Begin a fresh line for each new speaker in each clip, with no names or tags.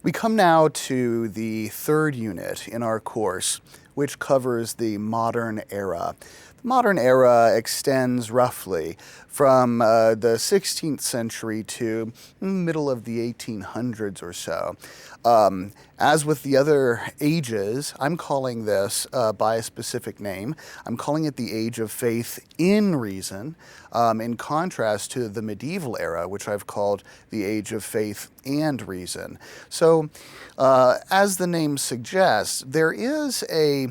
We come now to the third unit in our course, which covers the modern era. The modern era extends roughly from the 16th century to middle of the 1800s or so. As with the other ages, I'm calling this by a specific name. I'm calling it the Age of Faith in Reason, in contrast to the medieval era, which I've called the Age of Faith and Reason. So, as the name suggests, there is a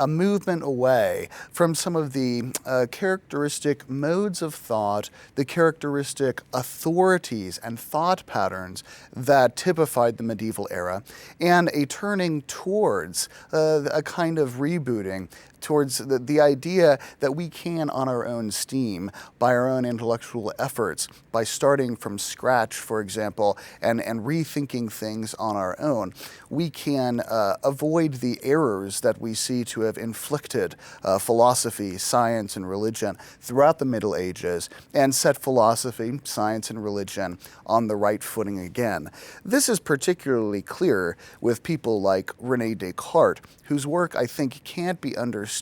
movement away from some of the characteristic modes of thought, the characteristic authorities and thought patterns that typified the medieval era, and a turning towards a kind of rebooting towards the idea that we can, on our own steam, by our own intellectual efforts, by starting from scratch, for example, and rethinking things on our own, we can avoid the errors that we see to have inflicted philosophy, science, and religion throughout the Middle Ages, and set philosophy, science, and religion on the right footing again. This is particularly clear with people like René Descartes, whose work I think can't be understood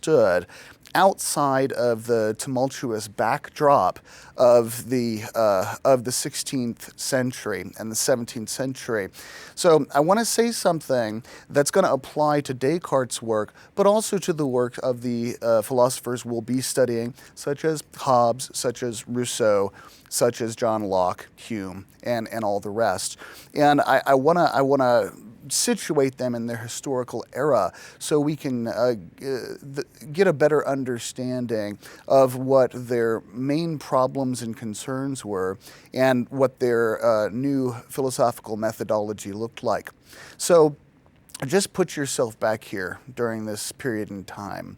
outside of the tumultuous backdrop of the 16th century and the 17th century. So I want to say something that's going to apply to Descartes' work, but also to the work of the philosophers we'll be studying, such as Hobbes, such as Rousseau, such as John Locke, Hume, and all the rest. And I want to situate them in their historical era so we can get a better understanding of what their main problems and concerns were and what their new philosophical methodology looked like. So just put yourself back here during this period in time.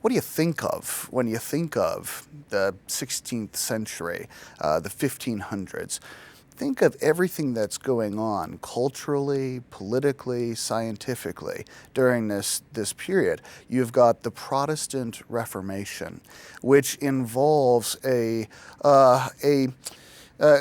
What do you think of when you think of the 16th century, the 1500s? Think of everything that's going on culturally, politically, scientifically during this period. You've got the Protestant Reformation, which involves a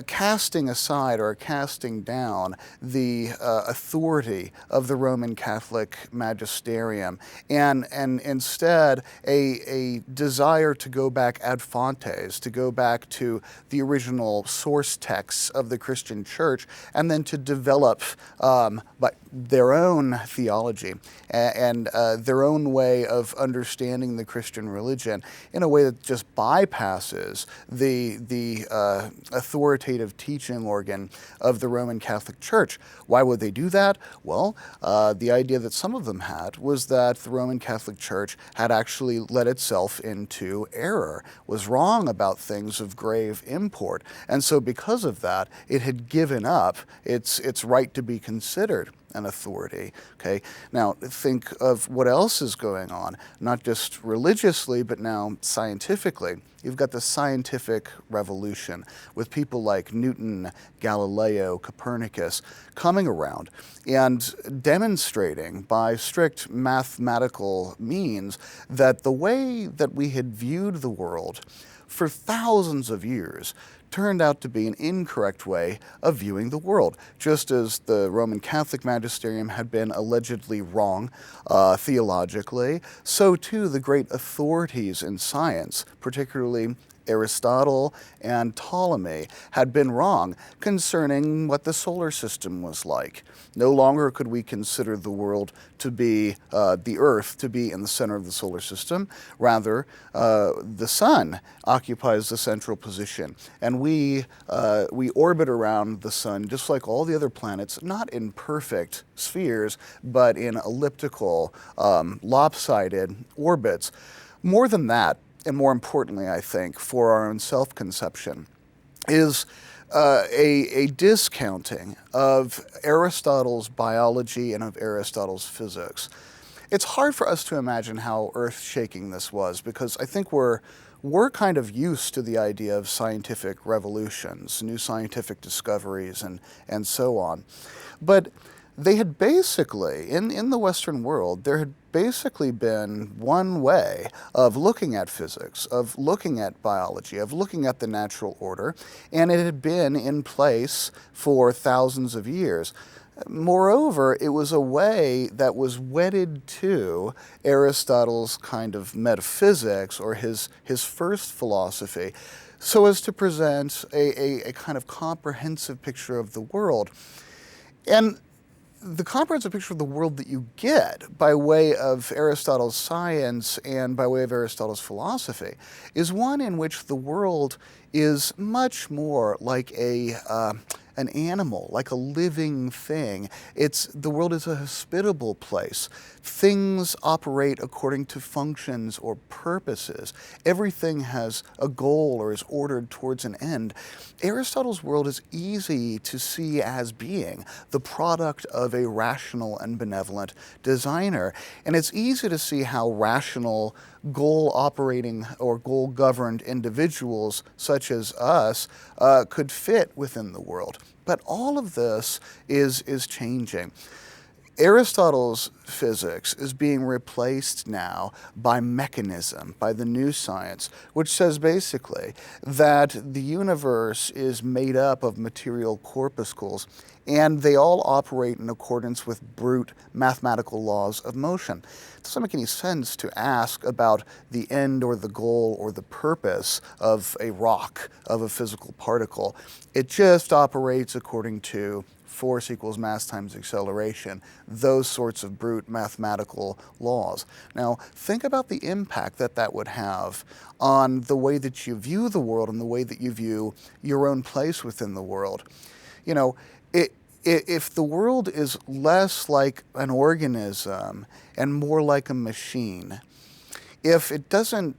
casting aside or casting down the authority of the Roman Catholic magisterium, and instead a desire to go back ad fontes, to go back to the original source texts of the Christian church, and then to develop their own theology and their own way of understanding the Christian religion in a way that just bypasses the authoritative teaching organ of the Roman Catholic Church. Why would they do that? Well, the idea that some of them had was that the Roman Catholic Church had actually led itself into error, was wrong about things of grave import, and so because of that, it had given up its right to be considered an authority. Okay, now think of what else is going on, not just religiously, but now scientifically. You've got the scientific revolution with people like Newton, Galileo, Copernicus coming around and demonstrating by strict mathematical means that the way that we had viewed the world for thousands of years turned out to be an incorrect way of viewing the world. Just as the Roman Catholic magisterium had been allegedly wrong theologically, so too the great authorities in science, particularly Aristotle and Ptolemy, had been wrong concerning what the solar system was like. No longer could we consider the world to be, the Earth to be in the center of the solar system. Rather, the sun occupies the central position, and we orbit around the sun just like all the other planets, not in perfect spheres, but in elliptical, lopsided orbits. More than that, and more importantly, I think, for our own self-conception, is a discounting of Aristotle's biology and of Aristotle's physics. It's hard for us to imagine how earth-shaking this was, because I think we're kind of used to the idea of scientific revolutions, new scientific discoveries, and so on. But they had basically, in the Western world, there had basically been one way of looking at physics, of looking at biology, of looking at the natural order, and it had been in place for thousands of years. Moreover, it was a way that was wedded to Aristotle's kind of metaphysics, or his first philosophy, so as to present a kind of comprehensive picture of the world. And the comprehensive picture of the world that you get by way of Aristotle's science and by way of Aristotle's philosophy is one in which the world is much more like an animal, like a living thing. The world is a hospitable place. Things operate according to functions or purposes. Everything has a goal or is ordered towards an end. Aristotle's world is easy to see as being the product of a rational and benevolent designer. And it's easy to see how rational, goal-operating or goal-governed individuals such as us could fit within the world. But all of this is changing. Aristotle's physics is being replaced now by mechanism, by the new science, which says basically that the universe is made up of material corpuscles, and they all operate in accordance with brute mathematical laws of motion. It doesn't make any sense to ask about the end or the goal or the purpose of a rock, of a physical particle. It just operates according to force equals mass times acceleration, those sorts of brute mathematical laws. Now, think about the impact that that would have on the way that you view the world and the way that you view your own place within the world. You know, if the world is less like an organism and more like a machine, if it doesn't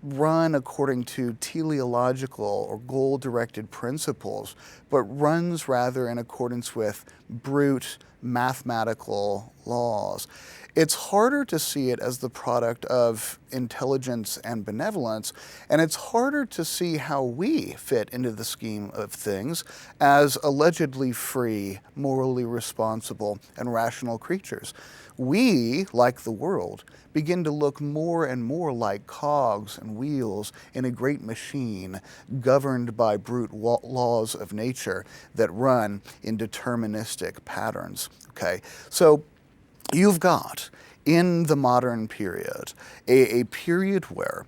run according to teleological or goal-directed principles, but runs rather in accordance with brute mathematical laws, it's harder to see it as the product of intelligence and benevolence, and it's harder to see how we fit into the scheme of things as allegedly free, morally responsible, and rational creatures. We, like the world, begin to look more and more like cogs and wheels in a great machine governed by brute laws of nature that run in deterministic patterns. Okay, so you've got, in the modern period, a period where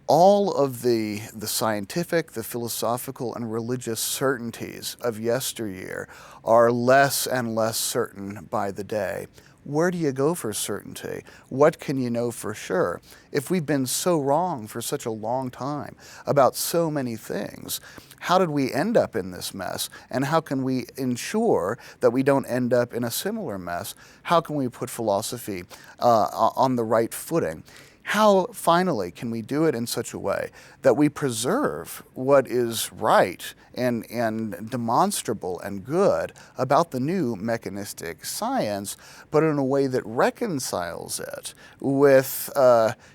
all of the scientific, the philosophical, and religious certainties of yesteryear are less and less certain by the day. Where do you go for certainty? What can you know for sure? If we've been so wrong for such a long time about so many things, how did we end up in this mess? And how can we ensure that we don't end up in a similar mess? How can we put philosophy on the right footing? How, finally, can we do it in such a way that we preserve what is right and demonstrable and good about the new mechanistic science, but in a way that reconciles it with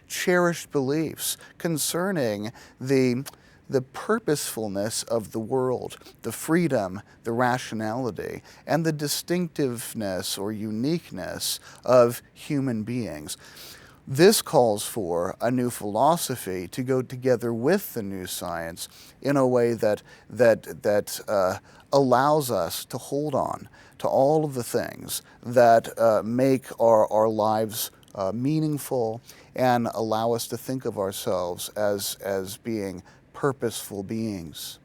cherished beliefs concerning the purposefulness of the world, the freedom, the rationality, and the distinctiveness or uniqueness of human beings? This calls for a new philosophy to go together with the new science in a way that allows us to hold on to all of the things that make our lives meaningful and allow us to think of ourselves as being purposeful beings.